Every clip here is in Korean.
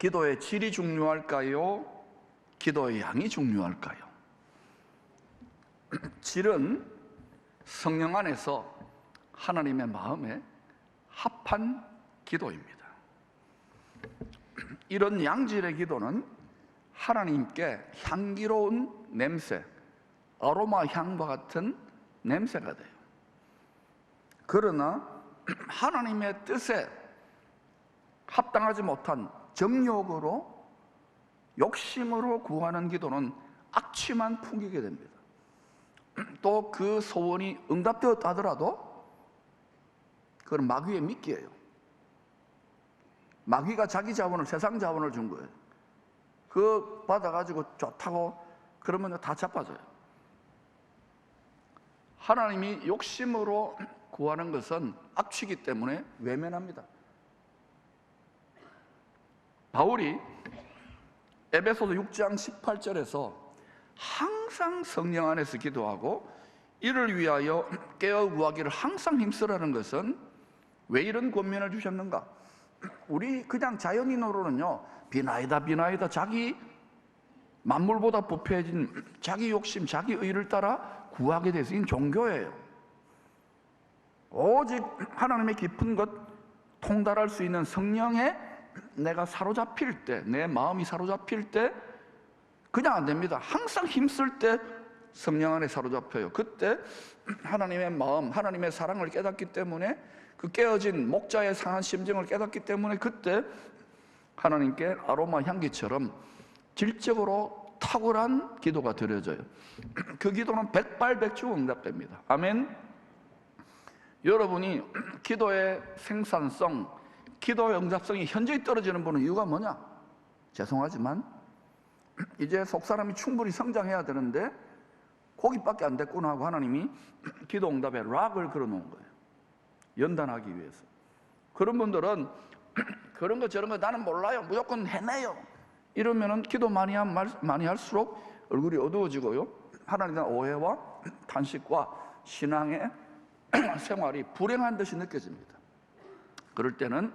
기도의 질이 중요할까요? 기도의 양이 중요할까요? 질은 성령 안에서 하나님의 마음에 합한 기도입니다. 이런 양질의 기도는 하나님께 향기로운 냄새, 아로마 향과 같은 냄새가 돼요. 그러나 하나님의 뜻에 합당하지 못한 정욕으로, 욕심으로 구하는 기도는 악취만 풍기게 됩니다. 또 그 소원이 응답되었다 하더라도 그건 마귀의 미끼예요. 마귀가 자기 자원을, 세상 자원을 준 거예요. 그거 받아가지고 좋다고 그러면 다 자빠져요. 하나님이 욕심으로 구하는 것은 악취이기 때문에 외면합니다. 바울이 에베소서 6장 18절에서 항상 성령 안에서 기도하고 이를 위하여 깨어 구하기를 항상 힘쓰라는 것은 왜 이런 권면을 주셨는가? 우리 그냥 자연인으로는요, 비나이다 자기 만물보다 부패해진 자기 욕심, 자기 의를 따라 구하게 돼서 이 종교예요. 오직 하나님의 깊은 것, 통달할 수 있는 성령에 내가 사로잡힐 때, 내 마음이 사로잡힐 때 그냥 안 됩니다. 항상 힘쓸 때 성령 안에 사로잡혀요. 그때 하나님의 마음, 하나님의 사랑을 깨닫기 때문에, 그 깨어진 목자의 상한 심정을 깨닫기 때문에 그때 하나님께 아로마 향기처럼 질적으로 탁월한 기도가 드려져요. 그 기도는 백발백중 응답됩니다. 아멘. 여러분이 기도의 생산성, 기도의 응답성이 현저히 떨어지는 분은 이유가 뭐냐? 죄송하지만 이제 속사람이 충분히 성장해야 되는데 거기밖에 안 됐구나 하고 하나님이 기도 응답에 락을 걸어놓은 거예요. 연단하기 위해서. 그런 분들은 그런 거 저런 거 나는 몰라요, 무조건 해내요, 이러면은 기도 많이 할수록 얼굴이 어두워지고요, 하나님에 대한 오해와 탄식과 신앙의 생활이 불행한 듯이 느껴집니다. 그럴 때는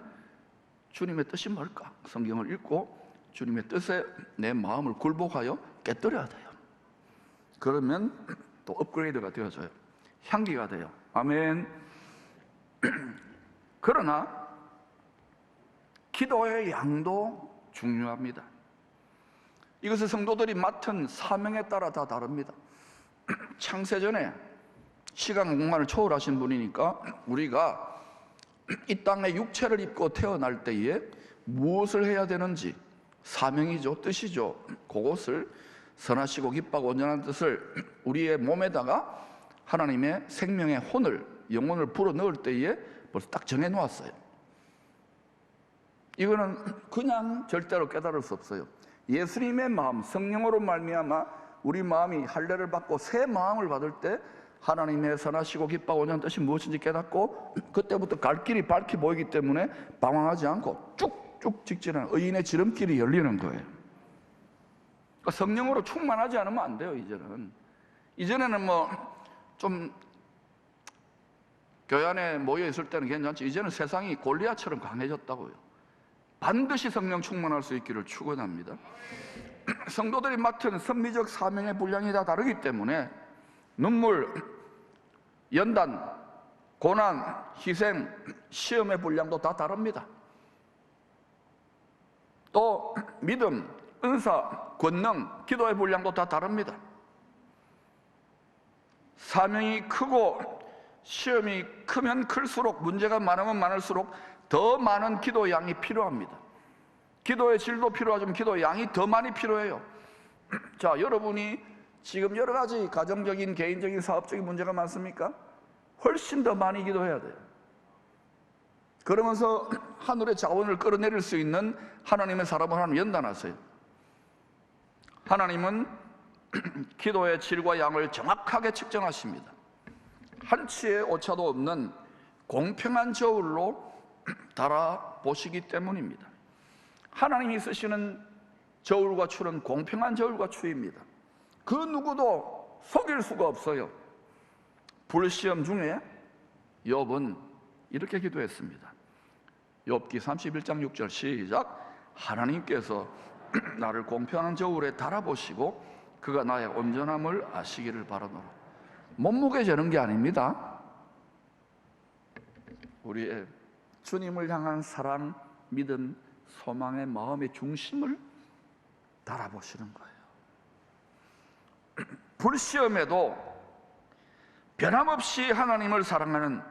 주님의 뜻이 뭘까? 성경을 읽고 주님의 뜻에 내 마음을 굴복하여 깨뜨려야 돼요. 그러면 또 업그레이드가 되어져요. 향기가 돼요. 아멘. 그러나 기도의 양도 중요합니다. 이것은 성도들이 맡은 사명에 따라 다 다릅니다. 창세전에 시간 공간을 초월하신 분이니까 우리가 이 땅에 육체를 입고 태어날 때에 무엇을 해야 되는지, 사명이죠, 뜻이죠, 그것을 선하시고 기뻐하고 온전한 뜻을 우리의 몸에다가 하나님의 생명의 혼을, 영혼을 불어넣을 때에 벌써 딱 정해놓았어요. 이거는 그냥 절대로 깨달을 수 없어요. 예수님의 마음, 성령으로 말미암아 우리 마음이 할례를 받고 새 마음을 받을 때 하나님의 선하시고 기뻐하고 온전한 뜻이 무엇인지 깨닫고 그때부터 갈 길이 밝게 보이기 때문에 방황하지 않고 쭉쭉 직진하는 의인의 지름길이 열리는 거예요. 그러니까 성령으로 충만하지 않으면 안 돼요. 이전에는 뭐 좀 교회 안에 모여 있을 때는 괜찮지, 이제는 세상이 골리앗처럼 강해졌다고요. 반드시 성령 충만할 수 있기를 축원합니다. 성도들이 맡은 선미적 사명의 분량이 다 다르기 때문에 눈물, 연단, 고난, 희생, 시험의 분량도 다 다릅니다. 또 믿음, 은사, 권능, 기도의 분량도 다 다릅니다. 사명이 크고 시험이 크면 클수록, 문제가 많으면 많을수록 더 많은 기도 양이 필요합니다. 기도의 질도 필요하지만 기도의 양이 더 많이 필요해요. 자, 여러분이 지금 여러 가지 가정적인, 개인적인, 사업적인 문제가 많습니까? 훨씬 더 많이 기도해야 돼요. 그러면서 하늘의 자원을 끌어내릴 수 있는 하나님의 사람을 하나님 연단하세요. 하나님은 기도의 질과 양을 정확하게 측정하십니다. 한치의 오차도 없는 공평한 저울로 달아보시기 때문입니다. 하나님이 쓰시는 저울과 추는 공평한 저울과 추입니다. 그 누구도 속일 수가 없어요. 불시험 중에 욥은 이렇게 기도했습니다. 욥기 31장 6절 시작. 하나님께서 나를 공평한 저울에 달아보시고 그가 나의 온전함을 아시기를 바라노라. 몸무게 재는 게 아닙니다. 우리의 주님을 향한 사랑, 믿음, 소망의 마음의 중심을 달아보시는 거예요. 불시험에도 변함없이 하나님을 사랑하는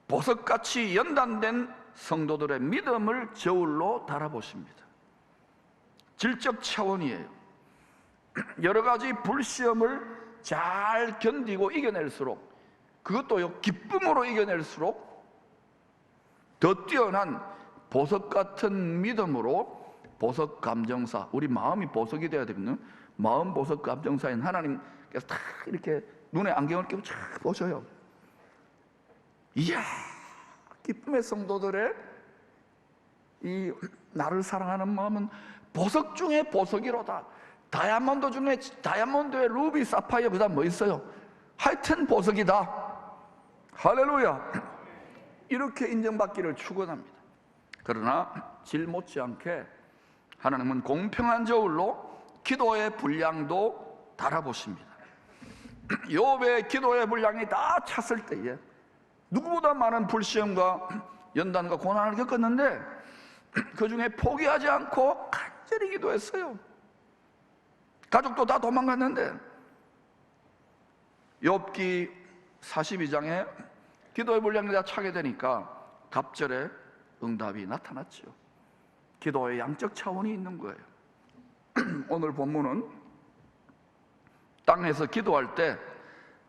보석같이 연단된 성도들의 믿음을 저울로 달아보십니다. 질적 차원이에요. 여러 가지 불시험을 잘 견디고 이겨낼수록, 그것도요 기쁨으로 이겨낼수록 더 뛰어난 보석 같은 믿음으로 보석 감정사, 우리 마음이 보석이 되어야 되거든요. 마음 보석 감정사인 하나님께서 다 이렇게 눈에 안경을 끼고 쫙 보셔요. 이야, 기쁨의 성도들의 이 나를 사랑하는 마음은 보석 중에 보석이로다. 다이아몬드 중에 다이아몬드에 루비, 사파이어, 그다음 뭐 있어요? 하여튼 보석이다. 할렐루야. 이렇게 인정받기를 축원합니다. 그러나 질 못지않게 하나님은 공평한 저울로 기도의 분량도 달아보십니다. 욥의 기도의 분량이 다 찼을 때에 누구보다 많은 불시험과 연단과 고난을 겪었는데 그 중에 포기하지 않고 간절히 기도했어요. 가족도 다 도망갔는데 욥기 42장에 기도의 분량이 다 차게 되니까 갑절에 응답이 나타났죠. 기도의 양적 차원이 있는 거예요. 오늘 본문은 땅에서 기도할 때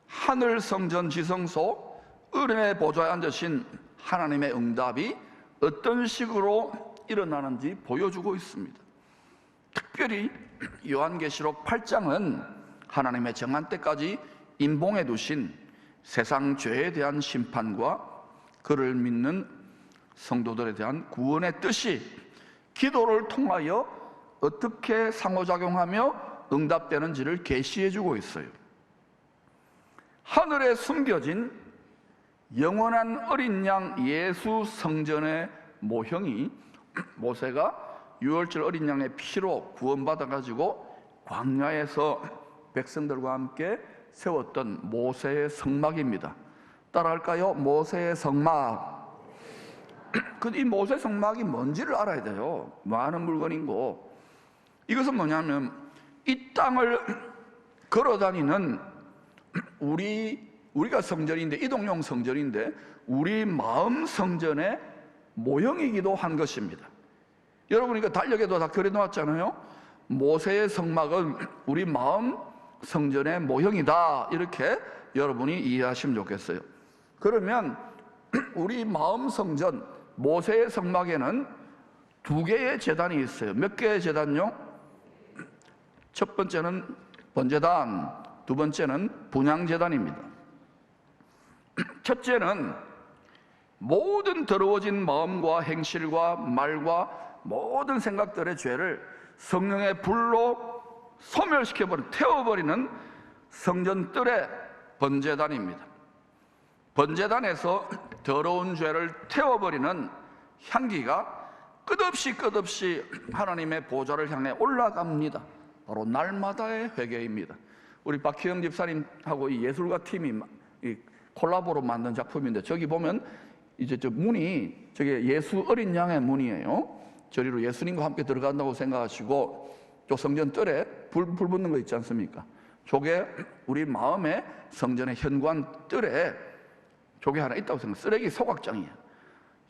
하늘 성전 지성소 은혜의 보좌에 앉으신 하나님의 응답이 어떤 식으로 일어나는지 보여주고 있습니다. 특별히 요한계시록 8장은 하나님의 정한 때까지 임봉해 두신 세상 죄에 대한 심판과 그를 믿는 성도들에 대한 구원의 뜻이 기도를 통하여 어떻게 상호작용하며 응답되는지를 계시해 주고 있어요. 하늘에 숨겨진 영원한 어린 양 예수 성전의 모형이 모세가 유월절 어린 양의 피로 구원받아 가지고 광야에서 백성들과 함께 세웠던 모세의 성막입니다. 따라할까요? 모세의 성막. 이 모세 성막이 뭔지를 알아야 돼요. 많은 물건이고, 이것은 뭐냐면 이 땅을 걸어다니는 우리가 성전인데, 이동용 성전인데 우리 마음 성전의 모형이기도 한 것입니다. 여러분 이거 달력에도 다 그려놓았잖아요. 모세의 성막은 우리 마음 성전의 모형이다, 이렇게 여러분이 이해하시면 좋겠어요. 그러면 우리 마음 성전 모세의 성막에는 두 개의 제단이 있어요. 몇 개의 제단요? 첫 번째는 번제단, 두 번째는 분향제단입니다. 첫째는 모든 더러워진 마음과 행실과 말과 모든 생각들의 죄를 성령의 불로 소멸시켜버리는, 태워버리는 성전뜰의 번제단입니다. 번제단에서 더러운 죄를 태워버리는 향기가 끝없이 하나님의 보좌를 향해 올라갑니다. 바로 날마다의 회개입니다. 우리 박희영 집사님하고 이 예술가 팀이 이 콜라보로 만든 작품인데, 저기 보면 이제 저 문이, 저게 예수 어린 양의 문이에요. 저리로 예수님과 함께 들어간다고 생각하시고, 저 성전 뜰에 불 붙는 거 있지 않습니까? 저게 우리 마음의 성전의 현관 뜰에 저게 하나 있다고 생각해요. 쓰레기 소각장이에요.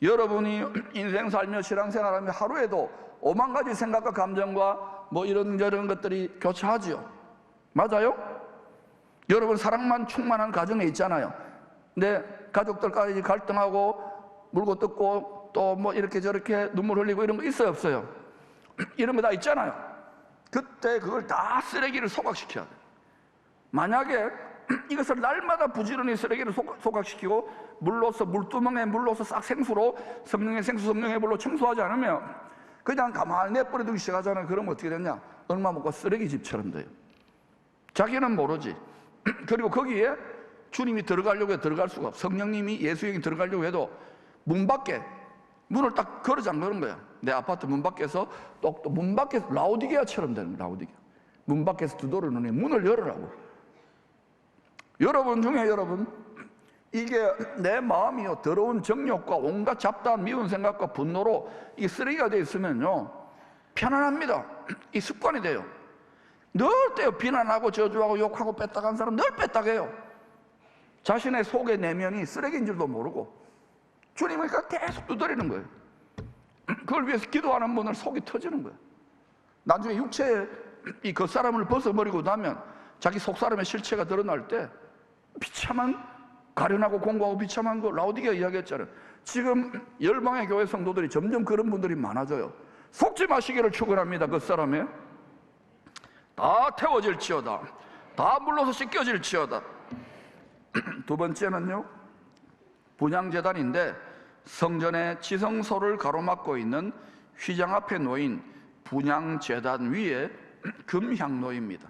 여러분이 인생 살며 신앙생활하며 하루에도 5만 가지 생각과 감정과 뭐 이런저런 것들이 교차하지요. 맞아요? 여러분 사랑만 충만한 가정에 있잖아요. 근데 가족들까지 갈등하고 물고 뜯고 또 뭐 이렇게 저렇게 눈물 흘리고 이런 거 있어요, 없어요? 이런 거 다 있잖아요. 그때 그걸 다 쓰레기를 소각시켜야 돼요. 만약에 이것을 날마다 부지런히 쓰레기를 소각시키고 물로서, 물두멍에 물로서 싹 생수로, 성령의 생수, 성령의 물로 청소하지 않으면 그냥 가만히 내버려두기 시작하잖아요. 그러면 어떻게 되냐? 얼마 먹고 쓰레기집처럼 돼요. 자기는 모르지. 그리고 거기에 주님이 들어가려고 해도 들어갈 수가 없어. 성령님이, 예수님이 들어가려고 해도 문 밖에 문을 딱 걸어 잠그는 거야. 내 아파트 문 밖에서 또 문 밖에서 라오디게아처럼 되는 거야. 라오디게아. 문 밖에서 두드리는 문을 열으라고. 여러분 중에 이게 내 마음이요 더러운 정욕과 온갖 잡다한 미운 생각과 분노로 이게 쓰레기가 되어 있으면요 편안합니다. 이 습관이 돼요. 늘 때요 비난하고 저주하고 욕하고 뺐다간 사람 늘 뺐다게요. 자신의 속의 내면이 쓰레기인 줄도 모르고 주님을 계속 두드리는 거예요. 그걸 위해서 기도하는 분은 속이 터지는 거예요. 나중에 육체의 이 겉사람을 벗어버리고 나면 자기 속사람의 실체가 드러날 때 비참한 가련하고 공고하고 비참한 거 라오디게아 이야기했잖아요. 지금 열방의 교회 성도들이 점점 그런 분들이 많아져요. 속지 마시기를 축원합니다. 겉사람에 다 태워질지어다. 다 물러서 씻겨질지어다. 두 번째는요 분향제단인데 성전의 지성소를 가로막고 있는 휘장 앞에 놓인 분향제단 위에 금향로입니다.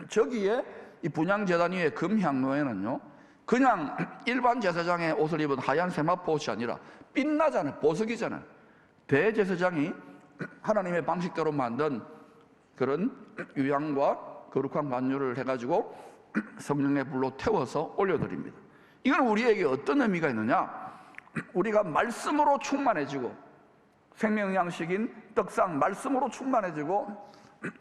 저기에 이 분향제단 위에 금향로에는요 그냥 일반 제사장의 옷을 입은 하얀 세마포 옷이 아니라 빛나잖아요. 보석이잖아요. 대제사장이 하나님의 방식대로 만든 그런 유향과 거룩한 관유를 해가지고 성령의 불로 태워서 올려드립니다. 이건 우리에게 어떤 의미가 있느냐? 우리가 말씀으로 충만해지고 생명양식인 떡상 말씀으로 충만해지고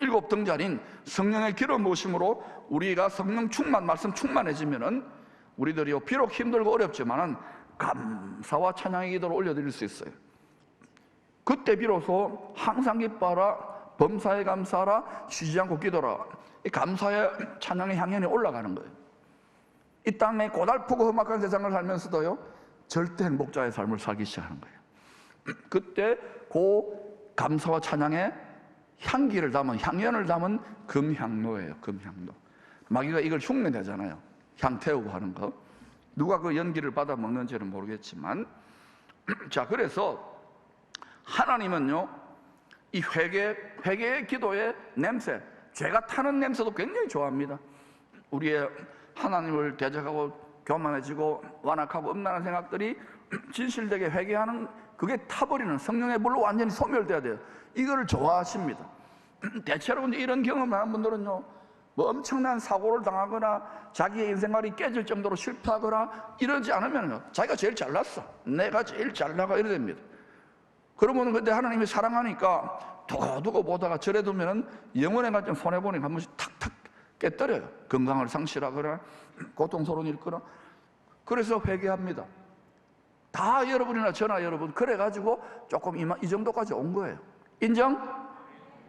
일곱 등잔인 성령의 기름 부으심으로 우리가 성령 충만 말씀 충만해지면은 우리들이 비록 힘들고 어렵지만은 감사와 찬양의 기도를 올려드릴 수 있어요. 그때 비로소 항상 기뻐하라 범사에 감사하라 쉬지 않고 기도하라 이 감사의 찬양의 향연이 올라가는 거예요. 이 땅에 고달프고 험악한 세상을 살면서도요 절대 행복자의 삶을 살기 시작하는 거예요. 그때 그 감사와 찬양의 향기를 담은 향연을 담은 금향로예요. 금향로. 마귀가 이걸 흉내내잖아요. 향 태우고 하는 거. 누가 그 연기를 받아 먹는지는 모르겠지만 자 그래서 하나님은요 이 회개의 기도의 냄새 죄가 타는 냄새도 굉장히 좋아합니다. 우리의 하나님을 대적하고 교만해지고 완악하고 음란한 생각들이 진실되게 회개하는 그게 타버리는 성령의 불로 완전히 소멸돼야 돼요. 이거를 좋아하십니다. 대체로 이런 경험을 하는 분들은요 뭐 엄청난 사고를 당하거나 자기의 인생관이 깨질 정도로 실패하거나 이러지 않으면요 자기가 제일 잘났어 내가 제일 잘나가 이래 됩니다. 그러면 근데 하나님이 사랑하니까 두고 보다가 절에 두면은 영혼에 가좀 손해보니 한 번씩 탁탁 깨뜨려요. 건강을 상실하거나 고통스러운 일 거나. 그래서 회개합니다. 다 여러분이나 저나 여러분 그래가지고 조금 이 정도까지 온 거예요. 인정?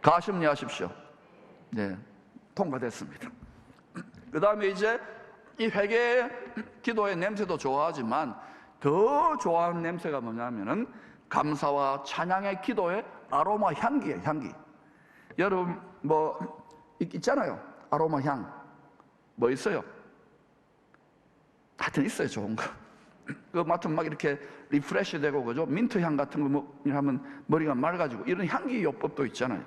가심리하십시오. 네, 통과됐습니다. 그 다음에 이제 이 회개 기도의 냄새도 좋아하지만 더 좋아하는 냄새가 뭐냐면은 감사와 찬양의 기도의 아로마 향기예요. 향기. 여러분 뭐 있잖아요. 아로마 향 뭐 있어요? 하여튼 있어요. 좋은 거. 그 맡으면 막 이렇게 리프레시 되고 그죠? 민트 향 같은 거 뭐 하면 머리가 맑아지고 이런 향기 요법도 있잖아요.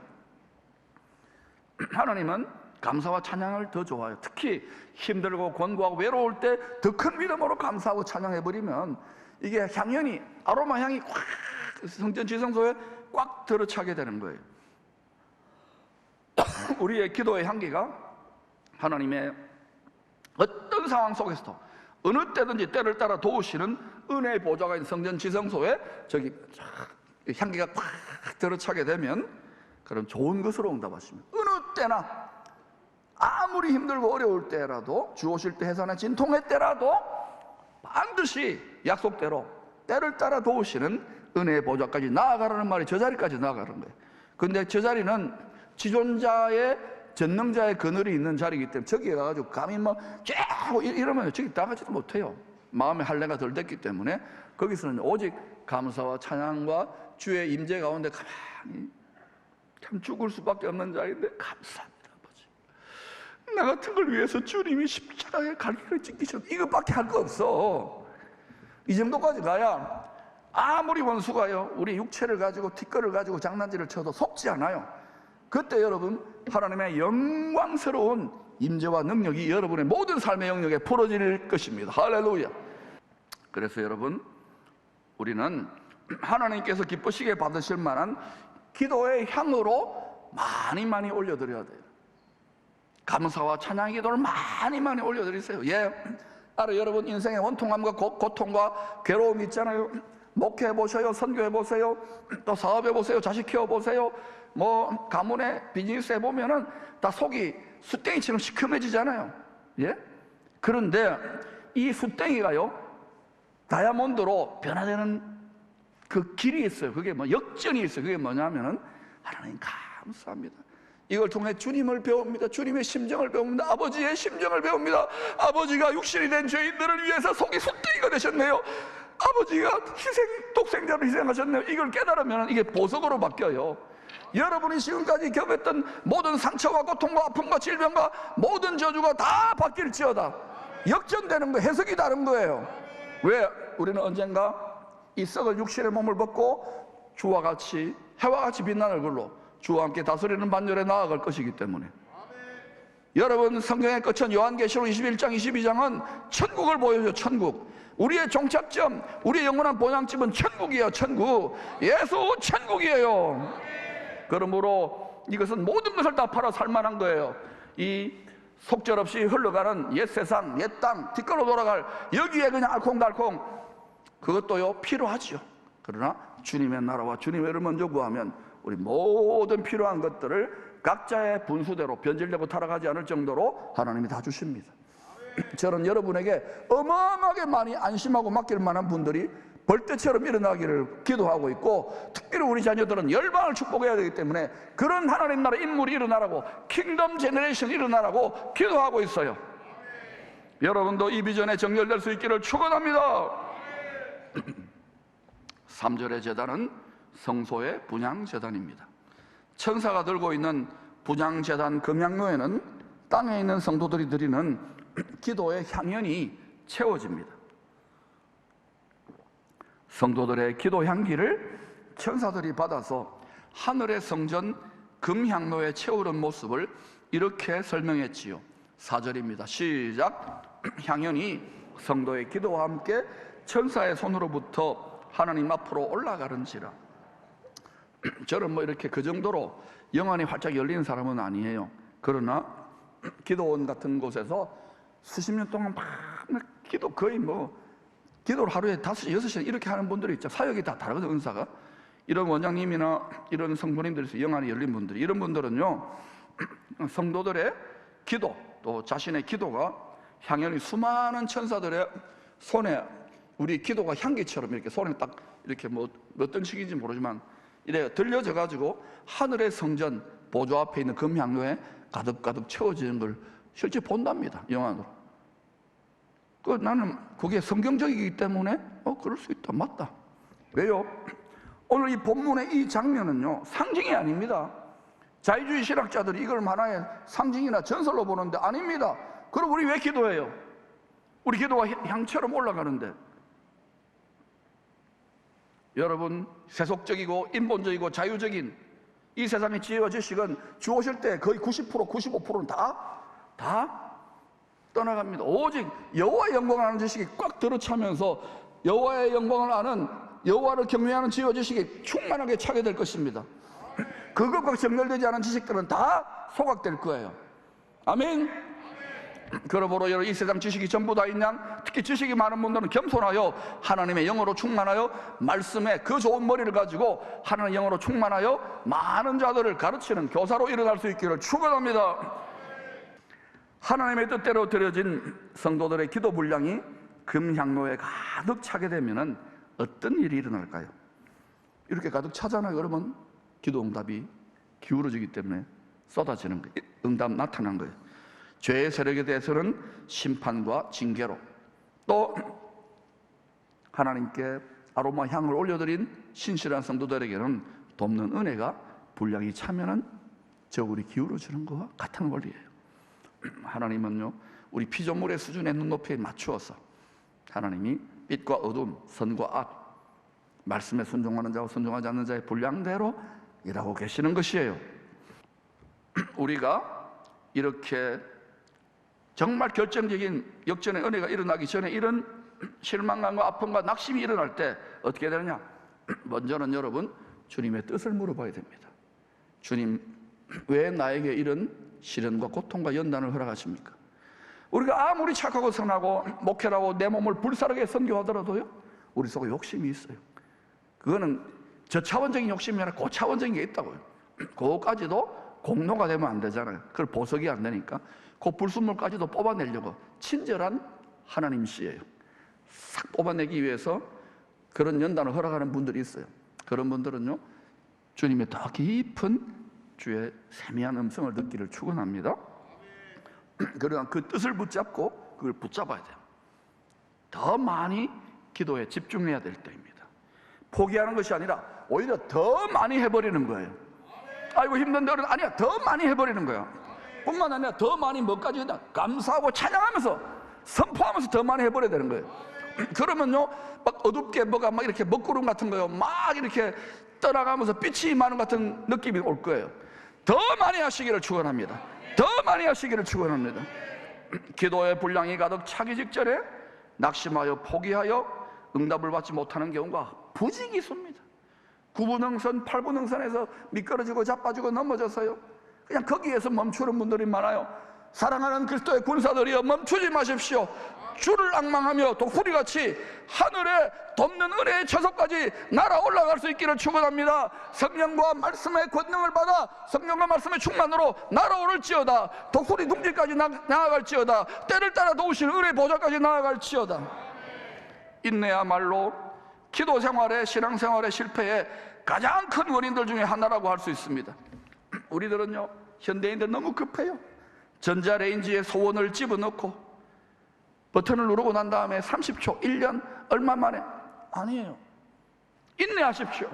하나님은 감사와 찬양을 더 좋아해요. 특히 힘들고 권고하고 외로울 때 더 큰 믿음으로 감사하고 찬양해버리면 이게 향연이 아로마 향이 꽉 성전 지성소에 꽉 들어차게 되는 거예요. 우리의 기도의 향기가 하나님의 어떤 상황 속에서도 어느 때든지 때를 따라 도우시는 은혜의 보좌가 있는 성전 지성소에 저기 향기가 꽉 들어차게 되면 그런 좋은 것으로 응답하십니다. 어느 때나 아무리 힘들고 어려울 때라도 주 오실 때 해산의 진통의 때라도 반드시 약속대로 때를 따라 도우시는 은혜의 보좌까지 나아가라는 말이 저 자리까지 나아가는 거예요. 근데 저 자리는 지존자의 전능자의 그늘이 있는 자리이기 때문에 저기에 가가지고 감히 막 쫙 이러면 저기 나가지도 못해요. 마음의 할례가 덜 됐기 때문에 거기서는 오직 감사와 찬양과 주의 임재 가운데 가만히 참 죽을 수밖에 없는 자리인데 감사합니다 아버지. 나 같은 걸 위해서 주님이 십자가에 갈기를 찢기셨 이것밖에 할 거 없어. 이 정도까지 가야 아무리 원수가요 우리 육체를 가지고 티끌을 가지고 장난질을 쳐도 속지 않아요. 그때 여러분 하나님의 영광스러운 임재와 능력이 여러분의 모든 삶의 영역에 풀어질 것입니다. 할렐루야. 그래서 여러분 우리는 하나님께서 기쁘시게 받으실 만한 기도의 향으로 많이 올려드려야 돼요. 감사와 찬양의 기도를 많이 올려드리세요. 예, 알아요. 여러분 인생의 원통함과 고통과 괴로움이 있잖아요. 목회해보세요, 선교해보세요, 또 사업해보세요, 자식 키워보세요, 뭐 가문의 비즈니스 해보면은 다 속이 숯땡이처럼 시커매지잖아요. 예? 그런데 이 숯땡이가요 다이아몬드로 변화되는 그 길이 있어요. 그게 뭐 역전이 있어요. 그게 뭐냐면은 하나님 감사합니다. 이걸 통해 주님을 배웁니다. 주님의 심정을 배웁니다. 아버지의 심정을 배웁니다. 아버지가 육신이 된 죄인들을 위해서 속이 숯땡이가 되셨네요. 아버지가 독생자를 희생하셨네요. 이걸 깨달으면 이게 보석으로 바뀌어요. 여러분이 지금까지 겪었던 모든 상처와 고통과 아픔과 질병과 모든 저주가 다 바뀔지어다. 역전되는 거, 해석이 다른 거예요. 왜? 우리는 언젠가 이 썩을 육신의 몸을 벗고 주와 같이, 해와 같이 빛나는 얼굴로 주와 함께 다스리는 반열에 나아갈 것이기 때문에. 여러분, 성경의 끝은 요한계시록 21장 22장은 천국을 보여줘요. 천국. 우리의 종착점, 우리의 영원한 본향집은 천국이에요. 천국. 예수 천국이에요. 그러므로 이것은 모든 것을 다 팔아 살만한 거예요. 이 속절없이 흘러가는 옛 세상, 옛 땅, 뒷걸로 돌아갈 여기에 그냥 알콩달콩, 그것도요 필요하지요. 그러나 주님의 나라와 주님의 를 먼저 구하면 우리 모든 필요한 것들을 각자의 분수대로 변질되고 타락하지 않을 정도로 하나님이 다 주십니다. 저는 여러분에게 어마어마하게 많이 안심하고 맡길 만한 분들이 벌떼처럼 일어나기를 기도하고 있고, 특별히 우리 자녀들은 열방을 축복해야 되기 때문에 그런 하나님 나라 인물이 일어나라고, 킹덤 제너레이션이 일어나라고 기도하고 있어요. 여러분도 이 비전에 정렬될 수 있기를 축원합니다. 3절의 제단은 성소의 분향제단입니다. 천사가 들고 있는 분향제단 금향로에는 땅에 있는 성도들이 드리는 기도의 향연이 채워집니다. 성도들의 기도 향기를 천사들이 받아서 하늘의 성전 금향로에 채우는 모습을 이렇게 설명했지요. 4절입니다. 시작. 향연이 성도의 기도와 함께 천사의 손으로부터 하나님 앞으로 올라가는지라. 저는 뭐 이렇게 그 정도로 영안이 활짝 열리는 사람은 아니에요. 그러나 기도원 같은 곳에서 수십 년 동안 막 기도, 거의 뭐 기도를 하루에 5시, 6시간 이렇게 하는 분들이 있죠. 사역이 다 다르거든요, 은사가. 이런 원장님이나 이런 성도님들에서 영안이 열린 분들이, 이런 분들은요 성도들의 기도, 또 자신의 기도가 향연이 수많은 천사들의 손에, 우리 기도가 향기처럼 이렇게 손에 딱 이렇게 뭐 어떤 식인지 모르지만 이래 들려져 가지고 하늘의 성전 보좌 앞에 있는 금향로에 가득가득 채워지는 걸 실제 본답니다, 영안으로. 나는 그게 성경적이기 때문에 그럴 수 있다, 맞다. 왜요? 오늘 이 본문의 이 장면은요 상징이 아닙니다. 자유주의 신학자들이 이걸 하나의 상징이나 전설로 보는데 아닙니다. 그럼 우리 왜 기도해요? 우리 기도가 향처럼 올라가는데. 여러분, 세속적이고 인본적이고 자유적인 이 세상의 지혜와 지식은 주 오실 때 거의 90%, 95%는 다 떠나갑니다. 오직 여호와의 영광을 아는 지식이 꽉 들어차면서 여호와의 영광을 아는, 여호와를 경외하는 지혜와 지식이 충만하게 차게 될 것입니다. 그것과 정렬되지 않은 지식들은 다 소각될 거예요. 아멘. 그러므로 여러분, 이 세상 지식이 전부 다인 양, 특히 지식이 많은 분들은 겸손하여 하나님의 영으로 충만하여 말씀에 그 좋은 머리를 가지고 하나님의 영으로 충만하여 많은 자들을 가르치는 교사로 일어날 수 있기를 축원합니다. 하나님의 뜻대로 드려진 성도들의 기도 분량이 금향로에 가득 차게 되면 어떤 일이 일어날까요? 이렇게 가득 차잖아요. 여러분, 기도 응답이 기울어지기 때문에 쏟아지는 거예요. 응답 나타난 거예요. 죄의 세력에 대해서는 심판과 징계로, 또 하나님께 아로마 향을 올려드린 신실한 성도들에게는 돕는 은혜가 분량이 차면은 저울이 기울어지는 것과 같은 원리예요. 하나님은요 우리 피조물의 수준의 눈높이에 맞추어서 하나님이 빛과 어둠, 선과 악, 말씀에 순종하는 자와 순종하지 않는 자의 분량대로 일하고 계시는 것이에요. 우리가 이렇게 정말 결정적인 역전의 은혜가 일어나기 전에 이런 실망감과 아픔과 낙심이 일어날 때 어떻게 되느냐? 먼저는 여러분 주님의 뜻을 물어봐야 됩니다. 주님, 왜 나에게 이런 시련과 고통과 연단을 허락하십니까? 우리가 아무리 착하고 선하고 목회라고 내 몸을 불사르게 선교하더라도요, 우리 속에 욕심이 있어요. 그거는 저차원적인 욕심이 아니라 고차원적인 게 있다고요. 그거까지도 공로가 되면 안 되잖아요. 그걸 보석이 안 되니까 그 불순물까지도 뽑아내려고 친절한 하나님이시에요. 싹 뽑아내기 위해서 그런 연단을 허락하는 분들이 있어요. 그런 분들은요, 주님의 더 깊은 주의 세미한 음성을 듣기를 축원합니다. 그러나 그 뜻을 붙잡고 그걸 붙잡아야 돼요. 더 많이 기도에 집중해야 될 때입니다. 포기하는 것이 아니라 오히려 더 많이 해버리는 거예요. 아이고 힘든데 아니야, 더 많이 해버리는 거야. 뿐만 아니라 더 많이 뭐까지 감사하고 찬양하면서 선포하면서 더 많이 해버려야 되는 거예요. 그러면요, 막 어둡게 뭐가 막 이렇게 먹구름 같은 거요, 막 이렇게 떠나가면서 빛이 많은 같은 느낌이 올 거예요. 더 많이 하시기를 축원합니다. 더 많이 하시기를 축원합니다. 기도의 분량이 가득 차기 직전에 낙심하여 포기하여 응답을 받지 못하는 경우가 부지기수입니다. 9분응선, 8분응선에서 미끄러지고 자빠지고 넘어져서요, 그냥 거기에서 멈추는 분들이 많아요. 사랑하는 그리스도의 군사들이여, 멈추지 마십시오. 주를 앙망하며 독수리같이 하늘에 돋는 은혜의 처소까지 날아 올라갈 수 있기를 축원합니다. 성령과 말씀의 권능을 받아 성령과 말씀의 충만으로 날아오를지어다. 독수리 둥지까지 나아갈지어다. 때를 따라 도우시는 은혜의 보좌까지 나아갈지어다. 인내야말로 기도 생활의 신앙생활의 실패의 가장 큰 원인들 중에 하나라고 할 수 있습니다. 우리들은요, 현대인들 너무 급해요. 전자레인지에 소원을 집어넣고 버튼을 누르고 난 다음에 30초, 1년, 얼마 만에, 아니에요. 인내하십시오.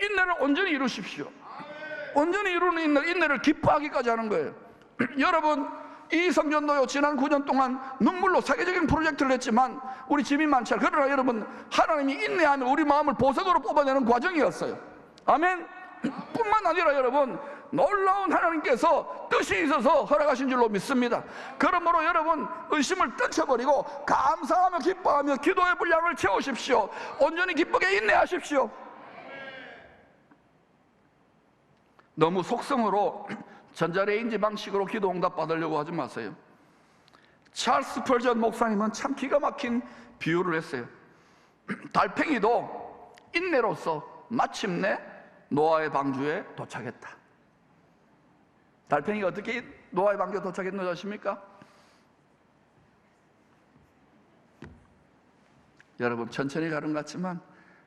인내를 온전히 이루십시오. 온전히 이루는 인내를 기뻐하기까지 하는 거예요. 여러분, 이 성전도요, 지난 9년 동안 눈물로 세계적인 프로젝트를 했지만 우리 짐이 많지 않아요. 그러나 여러분, 하나님이 인내하면 우리 마음을 보석으로 뽑아내는 과정이었어요. 아멘. 뿐만 아니라 여러분, 놀라운 하나님께서 뜻이 있어서 허락하신 줄로 믿습니다. 그러므로 여러분, 의심을 떨쳐버리고 감사하며 기뻐하며 기도의 분량을 채우십시오. 온전히 기쁘게 인내하십시오. 너무 속성으로 전자레인지 방식으로 기도 응답 받으려고 하지 마세요. 찰스 스펄전 목사님은 참 기가 막힌 비유를 했어요. 달팽이도 인내로서 마침내 노아의 방주에 도착했다. 달팽이가 어떻게 노아의 방주에 도착했는지 아십니까? 여러분, 천천히 가는 것 같지만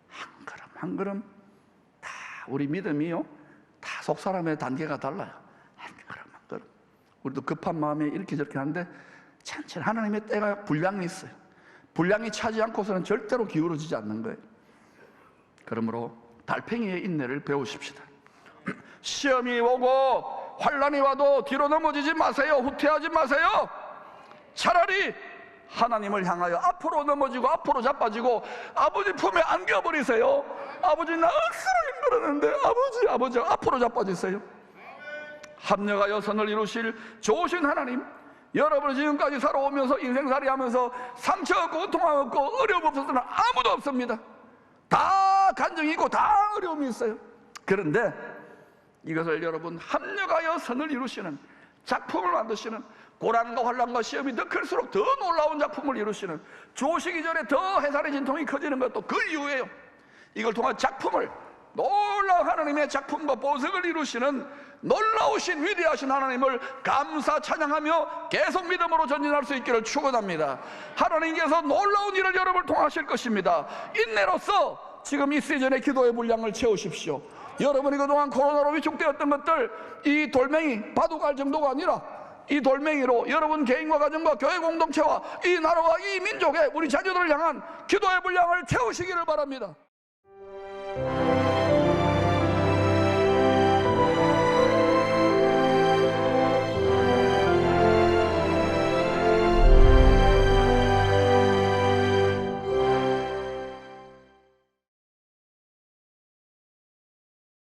한 걸음 한 걸음 다 우리 믿음이요, 다 속사람의 단계가 달라요. 한 걸음 한 걸음. 우리도 급한 마음에 이렇게 저렇게 하는데 천천히 하나님의 때가 분량이 있어요. 분량이 차지 않고서는 절대로 기울어지지 않는 거예요. 그러므로 달팽이의 인내를 배우십시다. 시험이 오고 환난이 와도 뒤로 넘어지지 마세요. 후퇴하지 마세요. 차라리 하나님을 향하여 앞으로 넘어지고 앞으로 자빠지고 아버지 품에 안겨버리세요. 아버지, 나 억수로 힘들었는데 아버지 앞으로 자빠지세요. 합력하여 선을 이루실 좋으신 하나님, 여러분이 지금까지 살아오면서 인생살이 하면서 상처 없고 고통 없고 어려움 없어서는 아무도 없습니다. 다 간증이 있고 다 어려움이 있어요. 그런데 이것을 여러분, 합력하여 선을 이루시는, 작품을 만드시는, 고난과 환난과 시험이 더 클수록 더 놀라운 작품을 이루시는, 주오시기 전에 더 해산의 진통이 커지는 것도 그 이유예요. 이걸 통한 작품을, 놀라운 하나님의 작품과 보석을 이루시는 놀라우신 위대하신 하나님을 감사 찬양하며 계속 믿음으로 전진할 수 있기를 축원합니다. 하나님께서 놀라운 일을 여러분을 통하실 것입니다. 인내로서 지금 이 시즌의 기도의 분량을 채우십시오. 여러분이 그동안 코로나로 위축되었던 것들, 이 돌멩이 바둑알 정도가 아니라 이 돌멩이로 여러분 개인과 가정과 교회 공동체와 이 나라와 이 민족의 우리 자녀들을 향한 기도의 분량을 채우시기를 바랍니다.